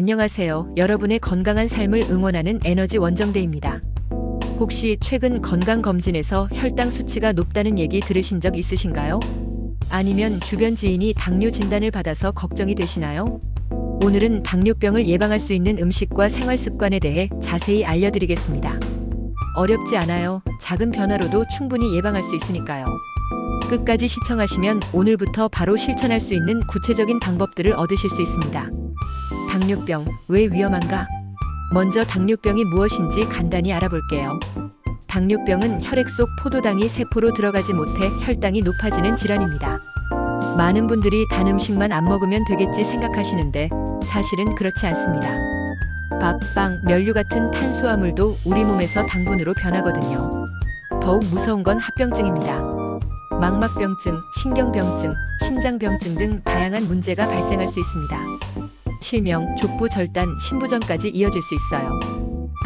안녕하세요. 여러분의 건강한 삶을 응원하는 에너지 원정대입니다. 혹시 최근 건강검진에서 혈당 수치가 높다는 얘기 들으신 적 있으신가요? 아니면 주변 지인이 당뇨 진단을 받아서 걱정이 되시나요? 오늘은 당뇨병을 예방할 수 있는 음식과 생활 습관에 대해 자세히 알려드리겠습니다. 어렵지 않아요. 작은 변화로도 충분히 예방할 수 있으니까요. 끝까지 시청하시면 오늘부터 바로 실천할 수 있는 구체적인 방법들을 얻으실 수 있습니다. 당뇨병, 왜 위험한가? 먼저 당뇨병이 무엇인지 간단히 알아볼게요. 당뇨병은 혈액 속 포도당이 세포로 들어가지 못해 혈당이 높아지는 질환입니다. 많은 분들이 단 음식만 안 먹으면 되겠지 생각하시는데 사실은 그렇지 않습니다. 밥, 빵, 면류 같은 탄수화물도 우리 몸에서 당분으로 변하거든요. 더욱 무서운 건 합병증입니다. 망막병증, 신경병증, 심장병증 등 다양한 문제가 발생할 수 있습니다. 실명, 족부 절단, 신부전까지 이어질 수 있어요.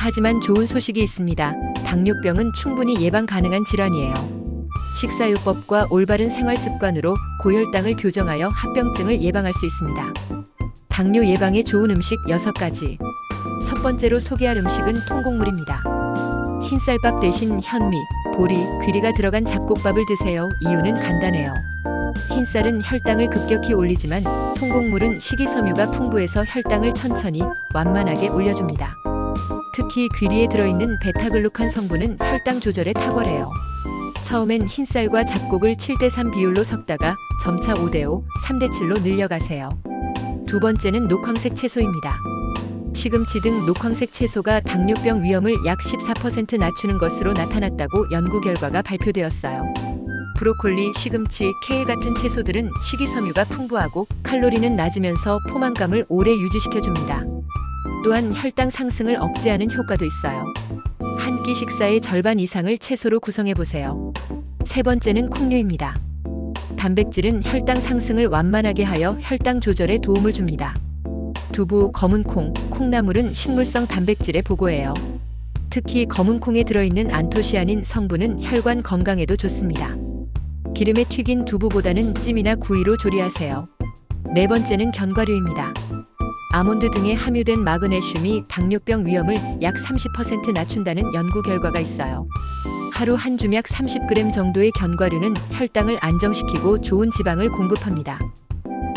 하지만 좋은 소식이 있습니다. 당뇨병은 충분히 예방 가능한 질환이에요. 식사요법과 올바른 생활 습관으로 고혈당을 교정하여 합병증을 예방할 수 있습니다. 당뇨 예방에 좋은 음식 6가지. 첫 번째로 소개할 음식은 통곡물입니다. 흰쌀밥 대신 현미, 보리, 귀리가 들어간 잡곡밥을 드세요. 이유는 간단해요. 흰쌀은 혈당을 급격히 올리지만 통곡물은 식이섬유가 풍부해서 혈당을 천천히 완만하게 올려줍니다. 특히 귀리에 들어있는 베타글루칸 성분은 혈당 조절에 탁월해요. 처음엔 흰쌀과 잡곡을 7:3 비율로 섞다가 점차 5:5, 3:7로 늘려가세요. 두 번째는 녹황색 채소입니다. 시금치 등 녹황색 채소가 당뇨병 위험을 약 14% 낮추는 것으로 나타났다고 연구 결과가 발표되었어요. 브로콜리, 시금치, 케일 같은 채소들은 식이섬유가 풍부하고 칼로리는 낮으면서 포만감을 오래 유지시켜줍니다. 또한 혈당 상승을 억제하는 효과도 있어요. 한 끼 식사의 절반 이상을 채소로 구성해보세요. 세 번째는 콩류입니다. 단백질은 혈당 상승을 완만하게 하여 혈당 조절에 도움을 줍니다. 두부, 검은콩, 콩나물은 식물성 단백질의 보고예요. 특히 검은콩에 들어있는 안토시아닌 성분은 혈관 건강에도 좋습니다. 기름에 튀긴 두부보다는 찜이나 구이로 조리하세요. 네 번째는 견과류입니다. 아몬드 등에 함유된 마그네슘이 당뇨병 위험을 약 30% 낮춘다는 연구 결과가 있어요. 하루 한 주맥 30g 정도의 견과류는 혈당을 안정시키고 좋은 지방을 공급합니다.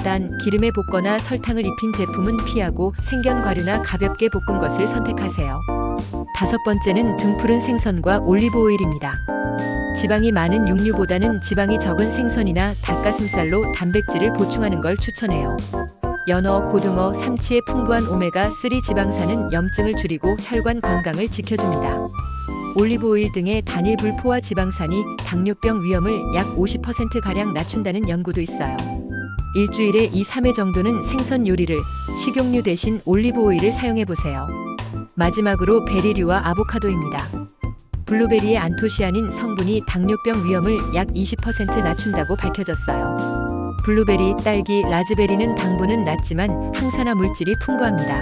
단, 기름에 볶거나 설탕을 입힌 제품은 피하고 생견과류나 가볍게 볶은 것을 선택하세요. 다섯 번째는 등푸른 생선과 올리브 오일입니다. 지방이 많은 육류보다는 지방이 적은 생선이나 닭가슴살로 단백질을 보충하는 걸 추천해요. 연어, 고등어, 삼치의 풍부한 오메가3 지방산은 염증을 줄이고 혈관 건강을 지켜줍니다. 올리브 오일 등의 단일 불포화 지방산이 당뇨병 위험을 약 50%가량 낮춘다는 연구도 있어요. 일주일에 2-3회 정도는 생선 요리를, 식용유 대신 올리브 오일을 사용해보세요. 마지막으로 베리류와 아보카도입니다. 블루베리의 안토시아닌 성분이 당뇨병 위험을 약 20% 낮춘다고 밝혀졌어요. 블루베리, 딸기, 라즈베리는 당분은 낮지만 항산화 물질이 풍부합니다.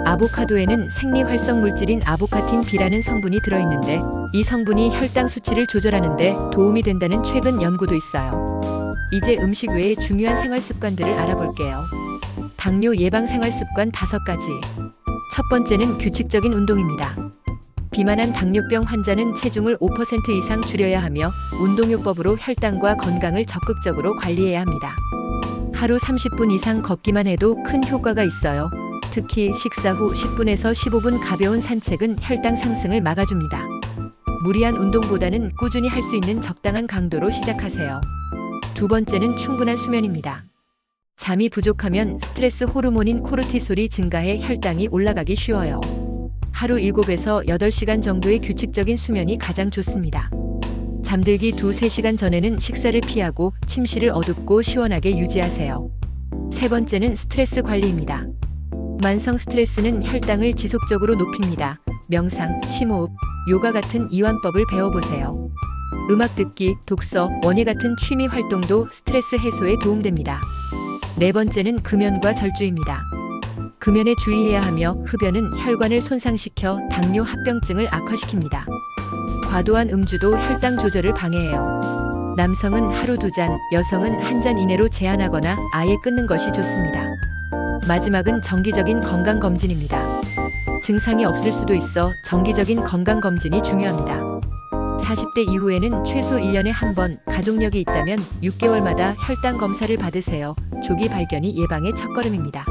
아보카도에는 생리활성 물질인 아보카틴 B라는 성분이 들어있는데 이 성분이 혈당 수치를 조절하는 데 도움이 된다는 최근 연구도 있어요. 이제 음식 외에 중요한 생활 습관들을 알아볼게요. 당뇨 예방 생활 습관 5가지. 첫 번째는 규칙적인 운동입니다. 비만한 당뇨병 환자는 체중을 5% 이상 줄여야 하며 운동요법으로 혈당과 건강을 적극적으로 관리해야 합니다. 하루 30분 이상 걷기만 해도 큰 효과가 있어요. 특히 식사 후 10분에서 15분 가벼운 산책은 혈당 상승을 막아줍니다. 무리한 운동보다는 꾸준히 할 수 있는 적당한 강도로 시작하세요. 두 번째는 충분한 수면입니다. 잠이 부족하면 스트레스 호르몬인 코르티솔이 증가해 혈당이 올라가기 쉬워요. 하루 7에서 8시간 정도의 규칙적인 수면이 가장 좋습니다. 잠들기 2-3시간 전에는 식사를 피하고 침실을 어둡고 시원하게 유지하세요. 세 번째는 스트레스 관리입니다. 만성 스트레스는 혈당을 지속적으로 높입니다. 명상, 심호흡, 요가 같은 이완법을 배워보세요. 음악 듣기, 독서, 원예 같은 취미 활동도 스트레스 해소에 도움됩니다. 네 번째는 금연과 절주입니다. 금연에 주의해야 하며 흡연은 혈관을 손상시켜 당뇨 합병증을 악화시킵니다. 과도한 음주도 혈당 조절을 방해해요. 남성은 하루 2잔, 여성은 1잔 이내로 제한하거나 아예 끊는 것이 좋습니다. 마지막은 정기적인 건강검진입니다. 증상이 없을 수도 있어 정기적인 건강검진이 중요합니다. 40대 이후에는 최소 1년에 한 번, 가족력이 있다면 6개월마다 혈당 검사를 받으세요. 조기 발견이 예방의 첫걸음입니다.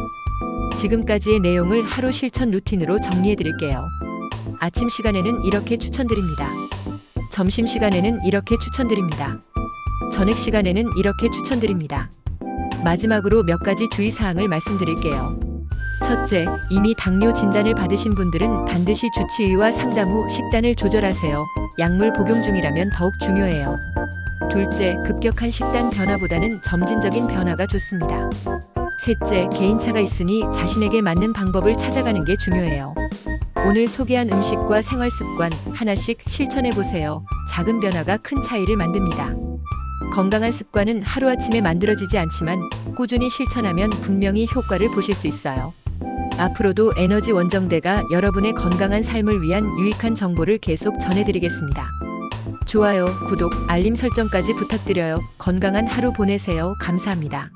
지금까지의 내용을 하루 실천 루틴으로 정리해 드릴게요. 아침 시간에는 이렇게 추천드립니다. 점심 시간에는 이렇게 추천드립니다. 저녁 시간에는 이렇게 추천드립니다. 마지막으로 몇 가지 주의사항을 말씀드릴게요. 첫째, 이미 당뇨 진단을 받으신 분들은 반드시 주치의와 상담 후 식단을 조절하세요. 약물 복용 중이라면 더욱 중요해요. 둘째, 급격한 식단 변화보다는 점진적인 변화가 좋습니다. 셋째, 개인차가 있으니 자신에게 맞는 방법을 찾아가는 게 중요해요. 오늘 소개한 음식과 생활 습관 하나씩 실천해 보세요. 작은 변화가 큰 차이를 만듭니다. 건강한 습관은 하루아침에 만들어지지 않지만 꾸준히 실천하면 분명히 효과를 보실 수 있어요. 앞으로도 에너지 원정대가 여러분의 건강한 삶을 위한 유익한 정보를 계속 전해드리겠습니다. 좋아요, 구독, 알림 설정까지 부탁드려요. 건강한 하루 보내세요. 감사합니다.